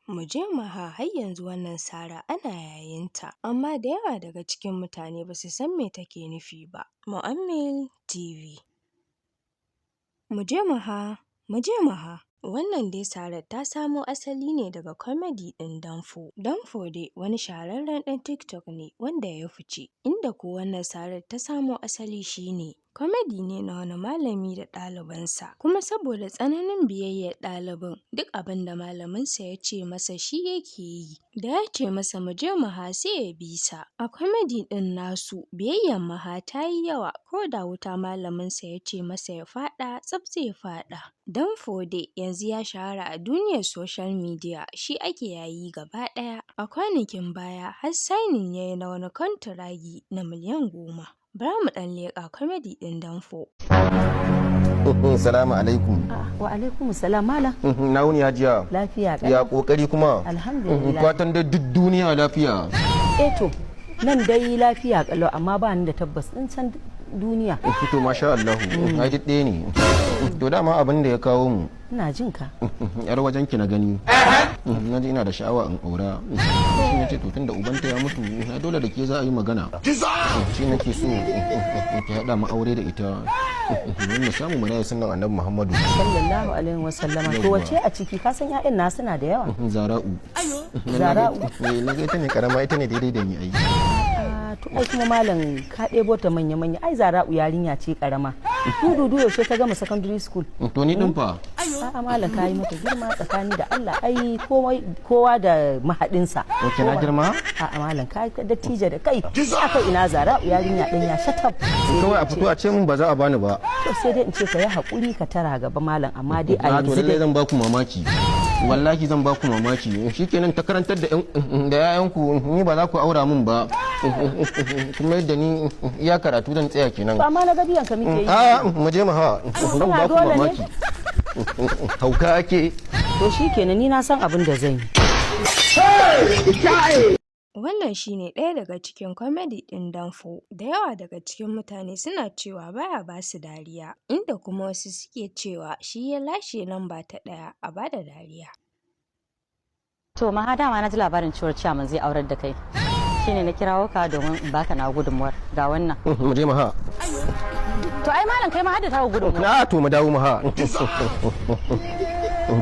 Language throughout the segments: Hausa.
Muje Maha har yanzu wannan Sara ana yayinta, amma da yawa daga cikin mutane ba su san me take nufi ba. Mu'ammil TV. Muje Maha, Muje Maha. Wannan dai Sarar ta samo asali ne daga comedy ɗin Danfo. Danfo dai wani shahararren ɗan TikTok ne wanda ya fice, inda ko wannan Sarar ta samo asali shine comedy ne na wani malami da ɗalibansa, kuma saboda tsananin biyayyar ɗalibin duk abin da malaminsa ya ce masa shi yake yi. Da ya ce masa muje Maha sai ya bi sa. A comedy ɗin nasu biyayyar Maha ta yi yawa, ko da wuta malaminsa ya ce masa ya faɗa tsaf zai faɗa. Danfo dai yanzu ya shahara a duniyar social media, shi ake yayi gaba ɗaya. A kwanakin baya har signing yayi na wani kwantiragi na miliyan 10. Bara mu ɗan leƙa comedy ɗin Danfo. Salamu alaikum. Wa alaikum salam malam. Na wuni hajiya. Lafiya kai. Ya kokari kuma. Alhamdulillah. Fatan da duk duniya lafiya. To nan dai lafiya kalau amma ba ni da tabbas in san duniya. To masha Allah. Ai duk ɗaya ne. To dama abin da ya kawo mu. Ina jin ka. Yar wajen ki na gani. Na ji ina da sha'awa in aura. Shi ne ce to tunda ubanta ya mutu na dole da ke za a yi magana. Shi nake so ki haɗa mu aure da ita. Mun samu mu rayu sunan Annabi Muhammadu sallallahu alaihi wasallama. To wace a ciki ka san ƴaƴan na suna da yawa. Zara'u. Zara'u. Na ga ita ne karama, ita ne daidai da ni ai. To ai kuma malam ka ɗebo ta manya ai Zara'u yarinya ce karama. Dudu yaushe ta gama secondary school. To ni din fa. A'a malam ka yi mata girma tsakani da Allah, ai kowa da mahadinsa. Oke na girma? A'a malam ka dattijo da kai. Aka ina Zara'u yarinya ɗan ya shatab. Kawai a fito a ce mun ba za a bani ba. To sai dai in ce ka yi haƙuri ka tara gaba malam, amma dai a yanzu dai zan ba ku mamaki. Wallahi zan ba ku mamaki. Shikenan ta karantar da yayanku ni ba za ku aura min ba. Kuma yadda ni iya karatu zan tsaya kenan. Ba ma na gabiyan ka muke yi. Mu je Maha. Zan ba ku mamaki. Hauka ake. To shikenan ni na san abin da zan yi. Wannan shine ɗaya daga cikin comedy ɗin Danfo. Da yawa daga cikin mutane suna cewa baya ba su dariya, inda kuma wasu suke cewa shi ya lashe lamba ta 1 a bada dariya. To Maha, dama na ji labarin cewar ciyaman zai aurar da kai. Shine na kirawo ka domin in baka na gudunmuwar ga wannan. Mu je Maha. To ai malam kai ma hadda ta gudunmuwar. Na to mu dawo Maha.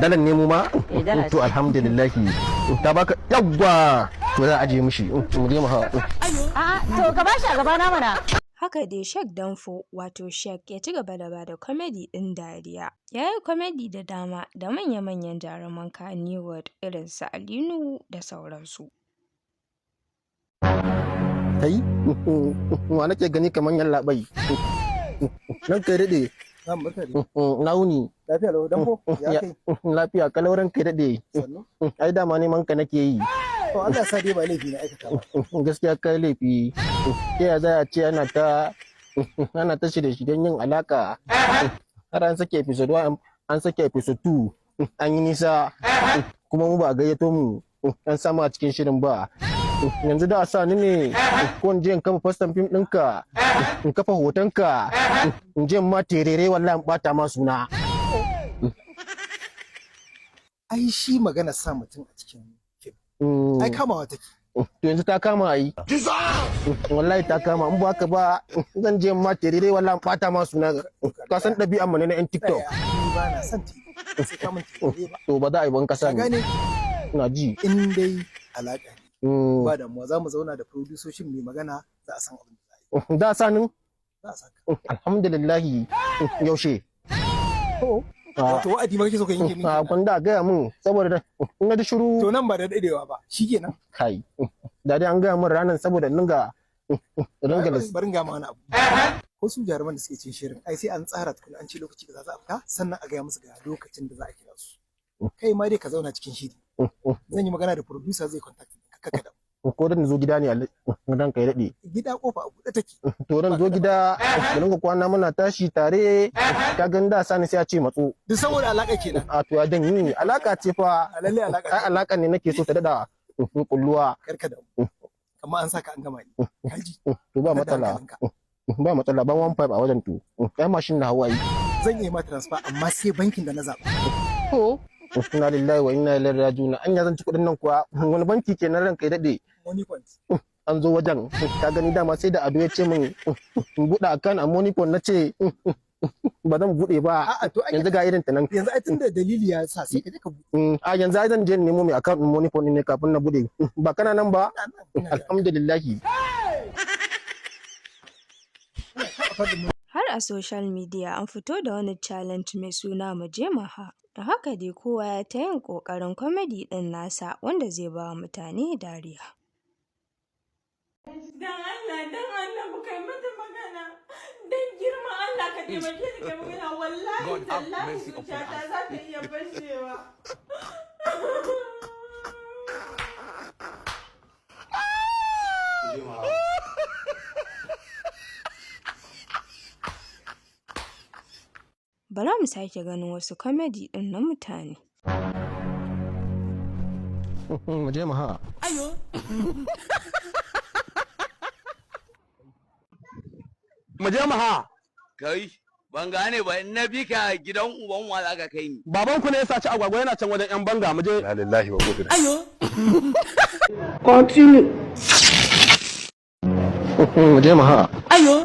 Dalan ne mu ma? To alhamdulillah. Ta baka yawwa. To za a aje mishi. Mu je Maha. A'a to ka bashi a gaba na mana. Haka dai Sheikh Danfo wato Sheikh ya ci gaba da bada comedy ɗin dariya. Ya yi comedy da dama da manya-manyan jaruman Kannywood irin su Alinu da sauransu. Kai? Wa nake gani kamar yan labai. Nan kai daɗe. Na wuni. Lafiya lau Danfo? Ya kai? Lafiya kalauran kai daɗe. Ai dama neman ka nake yi. To Allah sa dai ba laifi na aikata ba. Gaskiya kai laifi. Ke ya za a ce ana ta shirye-shiryen yin alaka. Har an sake episode 1, an sake episode 2, an yi nisa. Kuma mu ba a gayyato mu an samu a cikin shirin ba. Yanzu da a sa ni ne ko in je in kafa fastan fim ɗinka, in kafa hotonka, in je ma terere wallahi in bata ma suna. Ai shi magana sa mutum a cikin fim. Ai kamawa take. To yanzu ta kama ai. Wallahi ta kama, in ba ka ba zan je ma terere wallahi in bata ma suna. Ka san ɗabi'an mu ne na 'yan TikTok. Ni ba na son TikTok. Sai ka mun terere ba. To ba za a yi ban kasa ne. Ina ji. In dai alaka ne. Ba damuwa za mu zauna da producers mai magana za a san abin da za a yi. Da sanin? Za a saka. Alhamdulillah. Yaushe? Wato wa'adi ma kake so ka yanke min? Kun da gaya mun saboda in na ji shiru. To nan ba da dadewa ba. Shikenan. Kai. Da dai an gaya mun ranar saboda ninga barin ga ma wani abu. Ko su jaruman da suke cin shirin ai sai an tsara tukuna an ce lokaci da za a fita sannan a gaya musu ga lokacin da za a kira su. Kai ma dai ka zauna cikin shiri. Zan yi magana da producer zai contact ka kada. Ko dan zo gida ne a dan kai dade. Gida kofa a buɗe take. To dan zo gida mun ga kwana muna tashi tare ka ga da sani sai a ce matso. Duk saboda alaka kenan. A to ya dan yi alaka ce fa. Lalle alaka. Ai alaka ne nake so ta dada kulluwa. Karka da. Amma an saka an gama ni. Kaji. To ba matsala. Ba matsala ban 15 a wajen to. Kai mashin na Hawaii. Zan yi ma transfer amma sai bankin da na zaba. To Inna lillahi wa inna ilaihi raji'un. Anya zan ci kuɗin nan kuwa. Wani banki kenan ranka ya dade? Money point. An zo wajen. Ka gani dama sai da Ado ya ce min in buɗe akan a Money point, na ce ba zan buɗe ba. A'a to Yanzu ga irin ta nan. yanzu ai tunda dalili ya sa sai ka je ka buɗe. A yanzu ai zan je nemo mai account Money point ne kafin na buɗe. Ba kana nan ba? Ina nan. Alhamdulillah. Har a social media an fito da wani challenge mai suna Muje Maha. Da haka dai kowa ya ta yin ƙoƙarin comedy ɗin nasa wanda zai ba wa mutane dariya. Dan Allah ku kai mata magana. Dan girman Allah ka taimake ni kai magana, wallahi tallahi zuciyata za ta iya fashewa. Bari mu sake ganin wasu comedy ɗin na mutane. Muje Maha. Ayo. Muje Maha. Kai, ban gane ba, in na bi ka gidan uban wa za ka kai ni. Baban ku ne ya saci agwagwa yana can wajen yan banga, muje. La lillahi wa inna ilaihi. Ayo. Continue. Muje Maha. Ayo.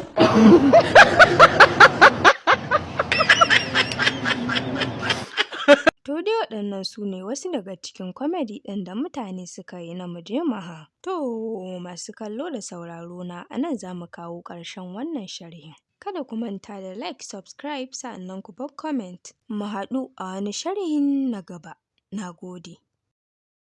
To dai waɗannan su ne wasu daga cikin comedy ɗin da mutane suka yi na Muje Maha. To masu kallo da sauraro na a nan za mu kawo ƙarshen wannan sharhin. Kada ku manta da like, subscribe, sa'annan ku bar comment. Mu haɗu a wani sharhin na gaba. Na gode.